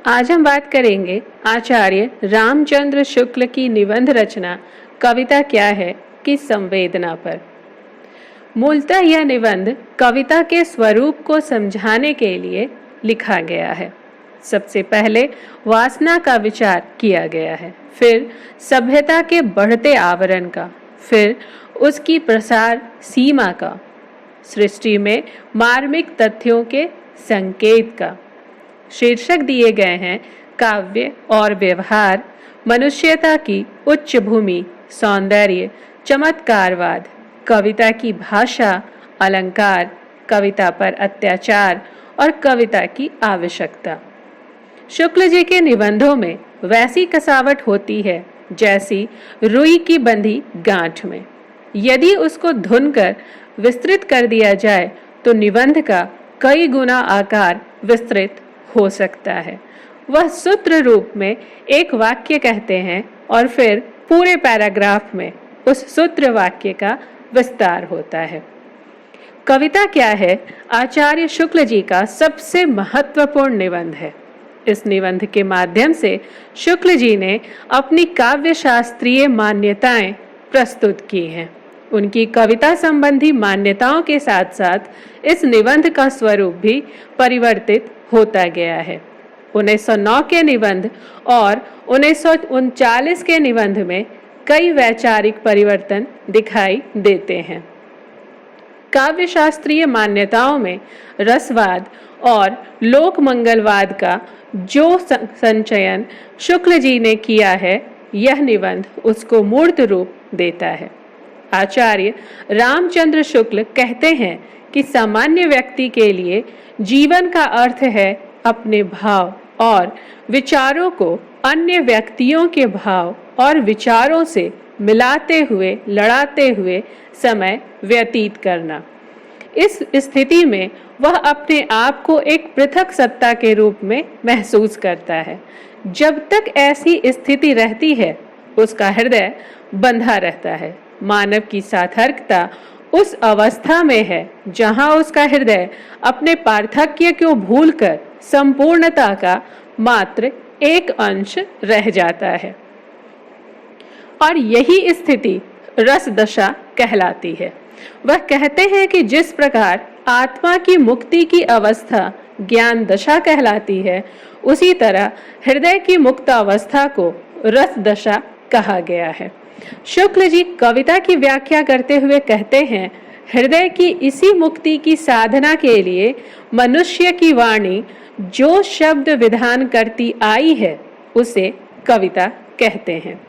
आज हम बात करेंगे आचार्य रामचंद्र शुक्ल की निबंध रचना कविता क्या है की संवेदना पर। मूलतः यह निबंध कविता के स्वरूप को समझाने के लिए लिखा गया है। सबसे पहले वासना का विचार किया गया है, फिर सभ्यता के बढ़ते आवरण का, फिर उसकी प्रसार सीमा का, सृष्टि में मार्मिक तथ्यों के संकेत का। शीर्षक दिए गए हैं काव्य और व्यवहार, मनुष्यता की उच्च भूमि, सौंदर्य, चमत्कारवाद, कविता की भाषा, अलंकार, कविता पर अत्याचार और कविता की आवश्यकता। शुक्ल जी के निबंधों में वैसी कसावट होती है जैसी रुई की बंधी गांठ में। यदि उसको धुनकर विस्तृत कर दिया जाए तो निबंध का कई गुना आकार विस्तृत हो सकता है। वह सूत्र रूप में एक वाक्य कहते हैं और फिर पूरे पैराग्राफ में उस सूत्र वाक्य का विस्तार होता है। कविता क्या है आचार्य शुक्ल जी का सबसे महत्वपूर्ण निबंध है। इस निबंध के माध्यम से शुक्ल जी ने अपनी काव्य शास्त्रीय मान्यताएं प्रस्तुत की हैं। उनकी कविता संबंधी मान्यताओं के साथ साथ इस निबंध का स्वरूप भी परिवर्तित होता गया है। 1909 के निबंध और 1939 के निबंध में कई वैचारिक परिवर्तन दिखाई देते हैं। काव्य शास्त्रीय मान्यताओं में रसवाद और लोक मंगलवाद का जो संचयन शुक्ल जी ने किया है, यह निबंध उसको मूर्त रूप देता है। आचार्य रामचंद्र शुक्ल कहते हैं कि सामान्य व्यक्ति के लिए जीवन का अर्थ है अपने भाव और विचारों को अन्य व्यक्तियों के भाव और विचारों से मिलाते हुए, लड़ाते हुए समय व्यतीत करना। इस स्थिति में वह अपने आप को एक पृथक सत्ता के रूप में महसूस करता है। जब तक ऐसी स्थिति रहती है, उसका हृदय बंधा रहता है। मानव की सार्थकता उस अवस्था में है जहां उसका हृदय अपने पार्थक्य को भूलकर संपूर्णता का मात्र एक अंश रह जाता है, और यही स्थिति रस दशा कहलाती है। वह कहते हैं कि जिस प्रकार आत्मा की मुक्ति की अवस्था ज्ञान दशा कहलाती है, उसी तरह हृदय की मुक्त अवस्था को रस दशा कहा गया है। शुक्ल जी कविता की व्याख्या करते हुए कहते हैं, हृदय की इसी मुक्ति की साधना के लिए मनुष्य की वाणी जो शब्द विधान करती आई है, उसे कविता कहते हैं।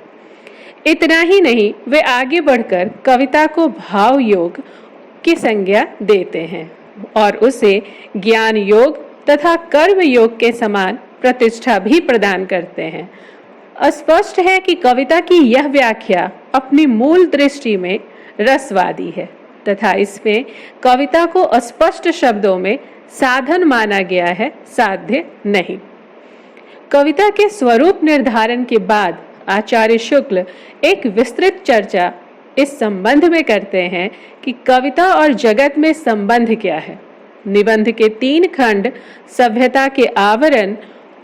इतना ही नहीं, वे आगे बढ़कर कविता को भाव योग की संज्ञा देते हैं और उसे ज्ञान योग तथा कर्म योग के समान प्रतिष्ठा भी प्रदान करते हैं। स्पष्ट है कि कविता की यह व्याख्या अपनी मूल दृष्टि में रसवादी है तथा इसमें कविता को अस्पष्ट शब्दों में साधन माना गया है, साध्य नहीं। कविता के स्वरूप निर्धारण के बाद आचार्य शुक्ल एक विस्तृत चर्चा इस संबंध में करते हैं कि कविता और जगत में संबंध क्या है। निबंध के 3 खंड सभ्यता के आवरण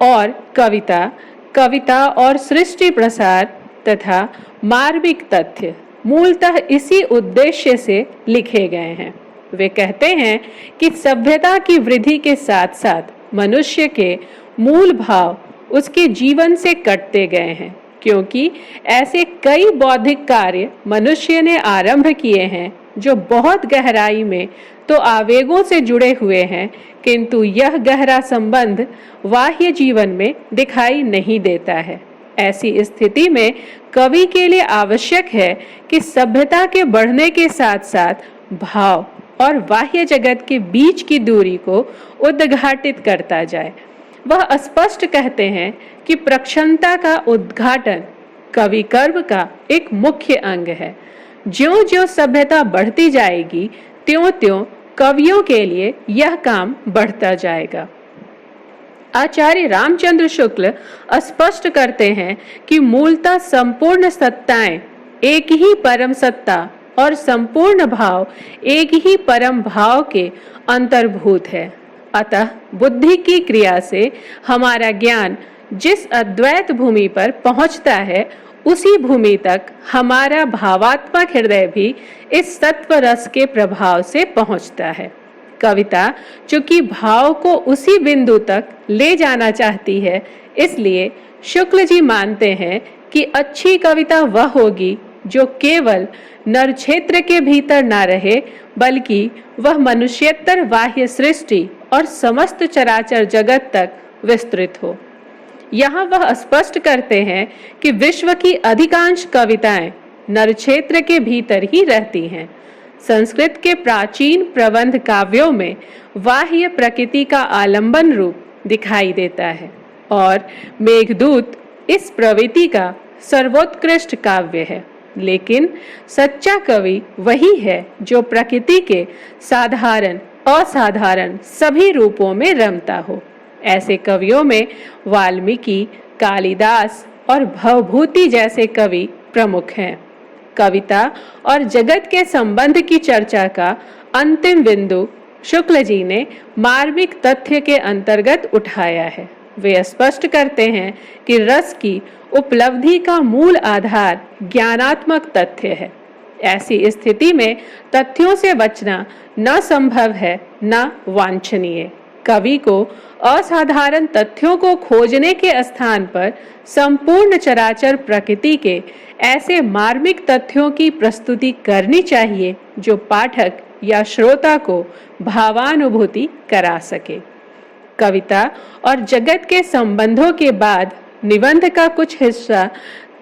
और कविता, कविता और सृष्टि प्रसार तथा मार्मिक तथ्य मूलतः इसी उद्देश्य से लिखे गए हैं। वे कहते हैं कि सभ्यता की वृद्धि के साथ साथ मनुष्य के मूल भाव उसके जीवन से कटते गए हैं, क्योंकि ऐसे कई बौद्धिक कार्य मनुष्य ने आरंभ किए हैं जो बहुत गहराई में तो आवेगों से जुड़े हुए हैं, किंतु यह गहरा संबंध बाह्य जीवन में दिखाई नहीं देता है। ऐसी स्थिति में कवि के लिए आवश्यक है कि सभ्यता के बढ़ने के साथ साथ भाव और बाह्य जगत के बीच की दूरी को उद्घाटित करता जाए। वह स्पष्ट कहते हैं कि प्रक्षणता का उद्घाटन कवि कर्म का एक मुख्य अंग है। ज्यों-ज्यों सभ्यता बढ़ती जाएगी, त्यों-त्यों कवियों के लिए यह काम बढ़ता जाएगा। आचार्य रामचंद्र शुक्ल स्पष्ट करते हैं कि मूलतः संपूर्ण सत्ताएं एक ही परम सत्ता और संपूर्ण भाव एक ही परम भाव के अंतर्भूत है। अतः बुद्धि की क्रिया से हमारा ज्ञान जिस अद्वैत भूमि पर पहुंचता है, उसी भूमि तक हमारा भावात्मक हृदय भी इस सत्व रस के प्रभाव से पहुंचता है। कविता चूंकि भाव को उसी बिंदु तक ले जाना चाहती है, इसलिए शुक्ल जी मानते हैं कि अच्छी कविता वह होगी जो केवल नर क्षेत्र के भीतर न रहे, बल्कि वह मनुष्यतर बाह्य सृष्टि और समस्त चराचर जगत तक विस्तृत हो। यहाँ वह स्पष्ट करते हैं कि विश्व की अधिकांश कविताएं नर क्षेत्र के भीतर ही रहती हैं। संस्कृत के प्राचीन प्रबंध काव्यों में बाह्य प्रकृति का आलंबन रूप दिखाई देता है और मेघदूत इस प्रवृत्ति का सर्वोत्कृष्ट काव्य है। लेकिन सच्चा कवि वही है जो प्रकृति के साधारण असाधारण सभी रूपों में रमता हो। ऐसे कवियों में वाल्मीकि, कालिदास और भवभूति जैसे कवि प्रमुख हैं। कविता और जगत के संबंध की चर्चा का अंतिम बिंदु शुक्ल जी ने मार्मिक तथ्य के अंतर्गत उठाया है। वे स्पष्ट करते हैं कि रस की उपलब्धि का मूल आधार ज्ञानात्मक तथ्य है। ऐसी स्थिति में तथ्यों से बचना न संभव है न वांछनीय। कवि को असाधारण तथ्यों को खोजने के स्थान पर संपूर्ण चराचर प्रकृति के ऐसे मार्मिक तथ्यों की प्रस्तुति करनी चाहिए जो पाठक या श्रोता को भावानुभूति करा सके। कविता और जगत के संबंधों के बाद निबंध का कुछ हिस्सा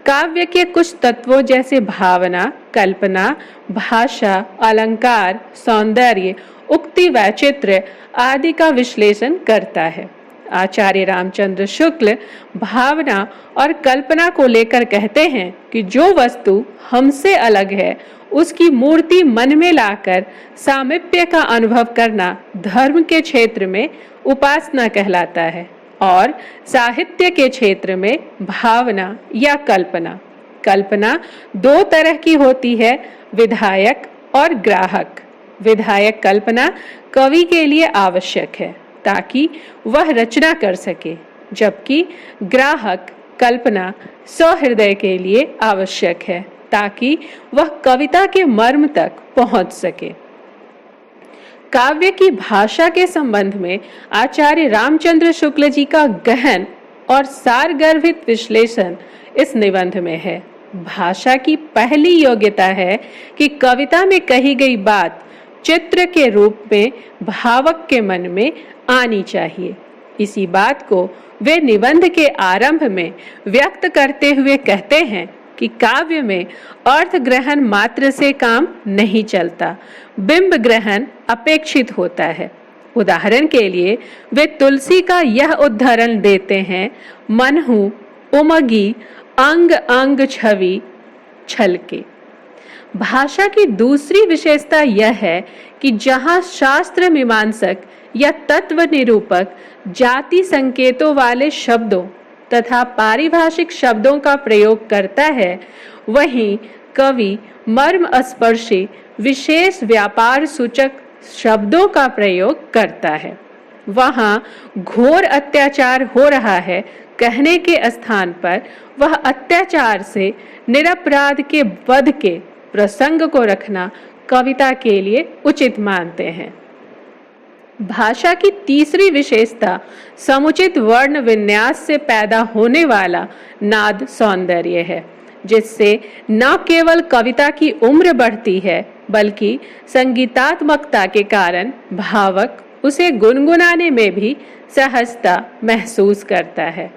काव्य के कुछ तत्वों जैसे भावना, कल्पना, भाषा, अलंकार, सौंदर्य, उक्ति, वैचित्र्य आदि का विश्लेषण करता है। आचार्य रामचंद्र शुक्ल भावना और कल्पना को लेकर कहते हैं कि जो वस्तु हमसे अलग है उसकी मूर्ति मन में लाकर सामीप्य का अनुभव करना धर्म के क्षेत्र में उपासना कहलाता है और साहित्य के क्षेत्र में भावना या कल्पना। कल्पना दो तरह की होती है, विधायक और ग्राहक। विधायक कल्पना कवि के लिए आवश्यक है ताकि वह रचना कर सके, जबकि ग्राहक कल्पना सहृदय के लिए आवश्यक है ताकि वह कविता के मर्म तक पहुंच सके। काव्य की भाषा के संबंध में आचार्य रामचंद्र शुक्ल जी का गहन और सारगर्भित विश्लेषण इस निबंध में है। भाषा की पहली योग्यता है कि कविता में कही गई बात चित्र के रूप में भावक के मन में आनी चाहिए। इसी बात को वे निबंध के आरंभ में व्यक्त करते हुए कहते हैं कि काव्य में अर्थ ग्रहण मात्र से काम नहीं चलता, बिंब ग्रहण अपेक्षित होता है। उदाहरण के लिए वे तुलसी का यह उदाहरण देते हैं, मनहु उमगी अंग अंग छवि छलके। भाषा की दूसरी विशेषता यह है कि जहाँ शास्त्र मीमांसक या तत्व निरूपक जाति संकेतों वाले शब्दों तथा पारिभाषिक शब्दों का प्रयोग करता है, वहीं कवि मर्म स्पर्शी विशेष व्यापार सूचक शब्दों का प्रयोग करता है। वहाँ घोर अत्याचार हो रहा है कहने के स्थान पर वह अत्याचार से निरपराध के वध के प्रसंग को रखना कविता के लिए उचित मानते हैं। भाषा की तीसरी विशेषता समुचित वर्ण विन्यास से पैदा होने वाला नाद सौंदर्य है, जिससे न केवल कविता की उम्र बढ़ती है बल्कि संगीतात्मकता के कारण भावक उसे गुनगुनाने में भी सहजता महसूस करता है।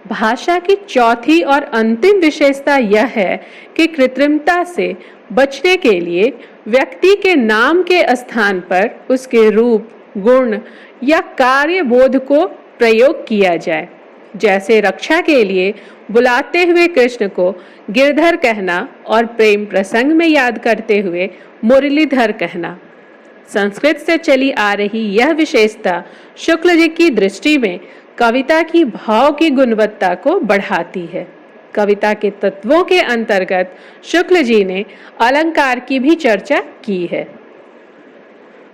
भाषा की चौथी और अंतिम विशेषता यह है कि कृत्रिमता से बचने के लिए व्यक्ति के नाम के स्थान पर उसके रूप, गुण या कार्यबोध को प्रयोग किया जाए। जैसे रक्षा के लिए बुलाते हुए कृष्ण को गिरधर कहना और प्रेम प्रसंग में याद करते हुए मुरलीधर कहना। संस्कृत से चली आ रही यह विशेषता शुक्ल जी की दृष्टि में कविता की भाव की गुणवत्ता को बढ़ाती है। कविता के तत्वों के अंतर्गत शुक्ल जी ने अलंकार की भी चर्चा की है।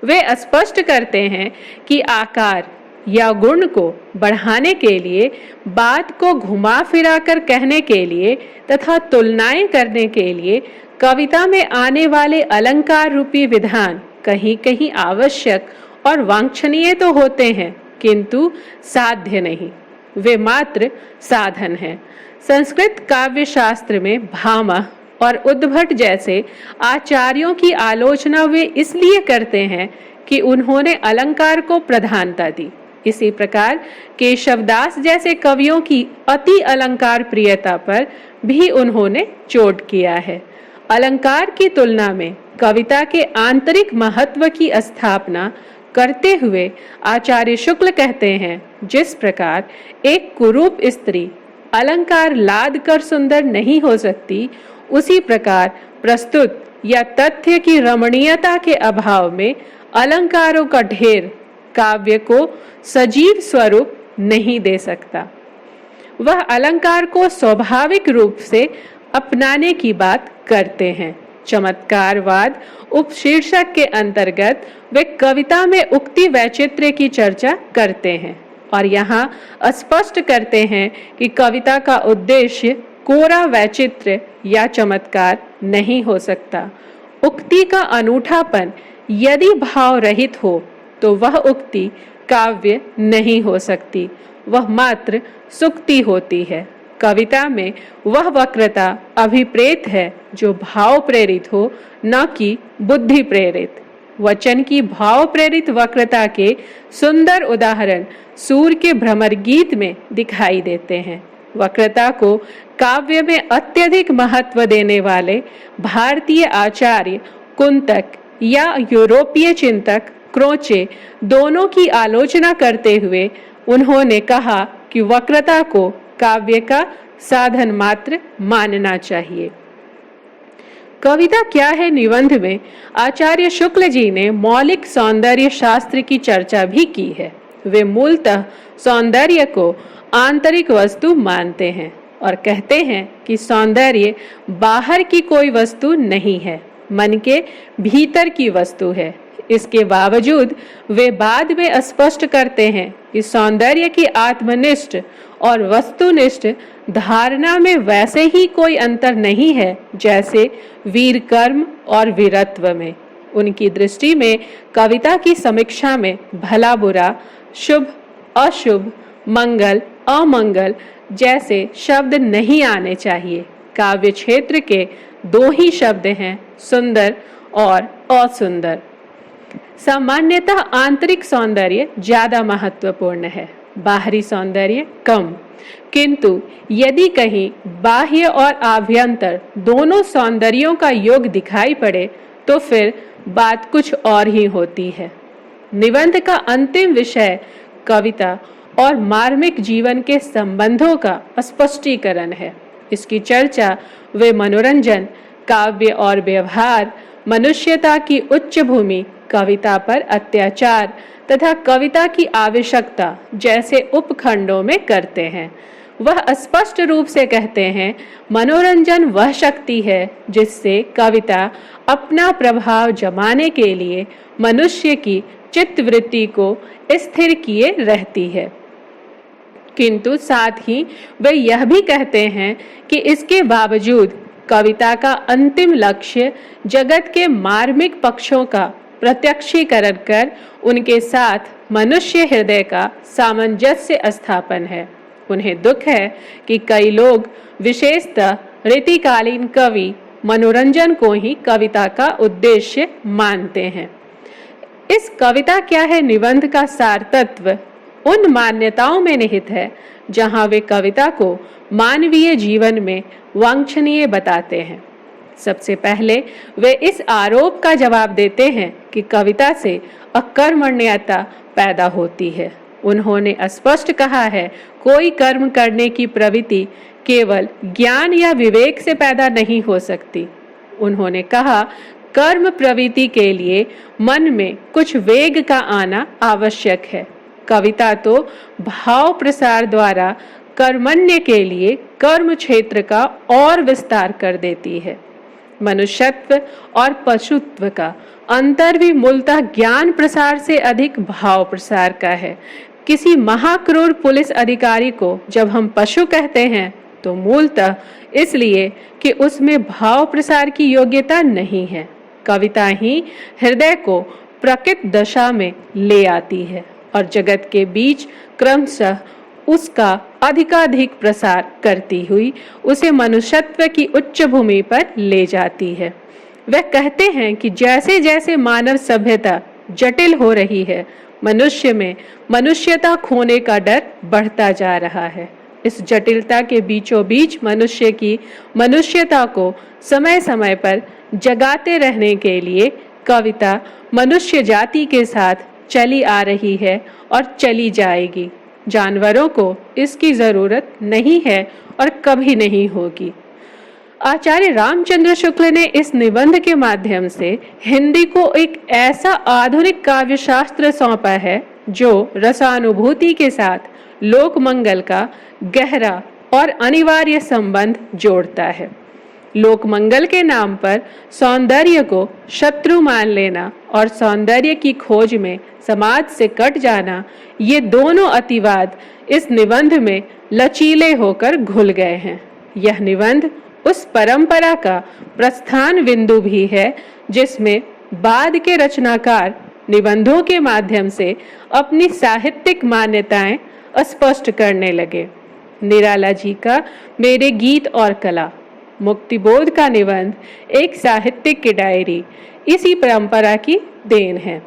वे स्पष्ट करते हैं कि आकार या गुण को बढ़ाने के लिए, बात को घुमा फिरा कर कहने के लिए तथा तुलनाएं करने के लिए कविता में आने वाले अलंकार रूपी विधान कहीं कहीं आवश्यक और वांछनीय तो होते हैं, किंतु साध्य नहीं। वे मात्र साधन हैं। संस्कृत काव्य शास्त्र में भामह और उद्भट जैसे आचार्यों की आलोचना वे इसलिए करते हैं कि उन्होंने अलंकार को प्रधानता दी। इसी प्रकार केशवदास जैसे कवियों की अति अलंकार प्रियता पर भी उन्होंने चोट किया है। अलंकार की तुलना में कविता के आंतरिक महत्व की स्थापना करते हुए आचार्य शुक्ल कहते हैं, जिस प्रकार एक कुरूप स्त्री अलंकार लाद कर सुंदर नहीं हो सकती, उसी प्रकार प्रस्तुत या तथ्य की रमणीयता के अभाव में अलंकारों का ढेर काव्य को सजीव स्वरूप नहीं दे सकता। वह अलंकार को स्वाभाविक रूप से अपनाने की बात करते हैं। चमत्कारवाद उपशीर्षक के अंतर्गत वे कविता में उक्ति वैचित्र्य की चर्चा करते हैं और यहाँ स्पष्ट करते हैं कि कविता का उद्देश्य कोरा वैचित्र्य या चमत्कार नहीं हो सकता। उक्ति का अनूठापन यदि भाव रहित हो तो वह उक्ति काव्य नहीं हो सकती, वह मात्र सुक्ति होती है। कविता में वह वक्रता अभिप्रेत है जो भाव प्रेरित हो, न कि बुद्धि प्रेरित। वचन की भाव प्रेरित वक्रता के सुंदर उदाहरण सूर के भ्रमर गीत में दिखाई देते हैं। वक्रता को काव्य में अत्यधिक महत्व देने वाले भारतीय आचार्य कुंतक या यूरोपीय चिंतक क्रोचे दोनों की आलोचना करते हुए उन्होंने कहा कि वक्रता को काव्य का साधन मात्र मानना चाहिए। कविता क्या है निबंध में आचार्य शुक्ल जी ने मौलिक सौंदर्य शास्त्र की चर्चा भी की है। वे मूलतः सौंदर्य को आंतरिक वस्तु मानते हैं और कहते हैं कि सौंदर्य बाहर की कोई वस्तु नहीं है, मन के भीतर की वस्तु है। इसके बावजूद वे बाद में स्पष्ट करते हैं कि सौंदर्य की आत्मनिष्ठ और वस्तुनिष्ठ धारणा में वैसे ही कोई अंतर नहीं है जैसे वीर कर्म और वीरत्व में। उनकी दृष्टि में कविता की समीक्षा में भला बुरा, शुभ अशुभ, मंगल अमंगल जैसे शब्द नहीं आने चाहिए। काव्य क्षेत्र के दो ही शब्द हैं, सुंदर और असुंदर। सामान्यतः आंतरिक सौंदर्य ज्यादा महत्वपूर्ण है, बाहरी सौंदर्य कम। किंतु यदि कहीं बाह्य और आभ्यंतर दोनों सौंदर्यों का योग दिखाई पड़े तो फिर बात कुछ और ही होती है। निबंध का अंतिम विषय कविता और मार्मिक जीवन के संबंधों का स्पष्टीकरण है। इसकी चर्चा वे मनोरंजन, काव्य और व्यवहार, मनुष्यता की उच्च भूमि, कविता पर अत्याचार तथा कविता की आवश्यकता जैसे उपखंडों में करते हैं। वह स्पष्ट रूप से कहते हैं, मनोरंजन वह शक्ति है जिससे कविता अपना प्रभाव जमाने के लिए मनुष्य की चित्तवृत्ति को स्थिर किए रहती है। किंतु साथ ही वे यह भी कहते हैं कि इसके बावजूद कविता का अंतिम लक्ष्य जगत के मार्मिक पक्षों का प्रत्यक्षीकरण कर उनके साथ मनुष्य हृदय का सामंजस्य स्थापन है। उन्हें दुख है कि कई लोग, विशेषतः रीतिकालीन कवि, मनोरंजन को ही कविता का उद्देश्य मानते हैं। इस कविता क्या है निबंध का सार तत्व उन मान्यताओं में निहित है जहां वे कविता को मानवीय जीवन में वांछनीय बताते हैं। सबसे पहले वे इस आरोप का जवाब देते हैं कि कविता से अकर्मण्यता पैदा होती है। उन्होंने स्पष्ट कहा है, कोई कर्म करने की प्रवृत्ति केवल ज्ञान या विवेक से पैदा नहीं हो सकती। उन्होंने कहा, कर्म प्रवृत्ति के लिए मन में कुछ वेग का आना आवश्यक है। कविता तो भाव प्रसार द्वारा कर्मण्य के लिए कर्म क्षेत्र का और विस्तार कर देती है। मनुष्यत्व और पशुत्व का अंतर भी मूलतः ज्ञान प्रसार से अधिक भाव प्रसार का है। किसी महाक्रूर पुलिस अधिकारी को जब हम पशु कहते हैं तो मूलतः इसलिए कि उसमें भाव प्रसार की योग्यता नहीं है। कविता ही हृदय को प्रकृत दशा में ले आती है और जगत के बीच क्रमशः उसका अधिकाधिक प्रसार करती हुई उसे मनुष्यत्व की उच्च भूमि पर ले जाती है। वह कहते हैं कि जैसे जैसे मानव सभ्यता जटिल हो रही है, मनुष्य में मनुष्यता खोने का डर बढ़ता जा रहा है। इस जटिलता के बीचों बीच मनुष्य की मनुष्यता को समय समय पर जगाते रहने के लिए कविता मनुष्य जाति के साथ चली आ रही है और चली जाएगी। जानवरों को इसकी जरूरत नहीं है और कभी नहीं होगी। आचार्य रामचंद्र शुक्ल ने इस निबंध के माध्यम से हिंदी को एक ऐसा आधुनिक काव्य शास्त्र सौंपा है जो रसानुभूति के साथ लोक मंगल का गहरा और अनिवार्य संबंध जोड़ता है। लोक मंगल के नाम पर सौंदर्य को शत्रु मान लेना और सौंदर्य की खोज में समाज से कट जाना, ये दोनों अतिवाद इस निबंध में लचीले होकर घुल गए हैं। यह निबंध उस परंपरा का प्रस्थान बिंदु भी है जिसमें बाद के रचनाकार निबंधों के माध्यम से अपनी साहित्यिक मान्यताएं स्पष्ट करने लगे। निराला जी का मेरे गीत और कला, मुक्तिबोध का निबंध एक साहित्यिक की डायरी इसी परंपरा की देन है।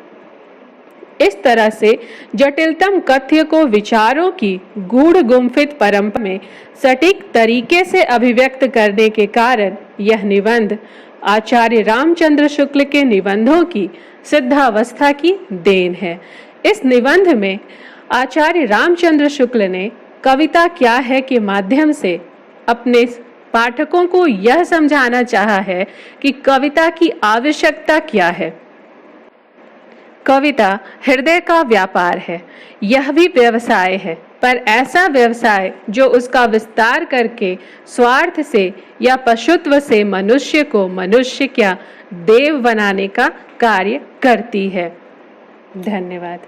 इस तरह से जटिलतम कथ्य को विचारों की गूढ़ गुम्फित परंपरा में सटीक तरीके से अभिव्यक्त करने के कारण यह निबंध आचार्य रामचंद्र शुक्ल के निबंधों की सिद्धावस्था की देन है। इस निबंध में आचार्य रामचंद्र शुक्ल ने कविता क्या है के माध्यम से अपने पाठकों को यह समझाना चाहा है कि कविता की आवश्यकता क्या है। कविता हृदय का व्यापार है, यह भी व्यवसाय है, पर ऐसा व्यवसाय जो उसका विस्तार करके स्वार्थ से या पशुत्व से मनुष्य को मनुष्य क्या देव बनाने का कार्य करती है। धन्यवाद।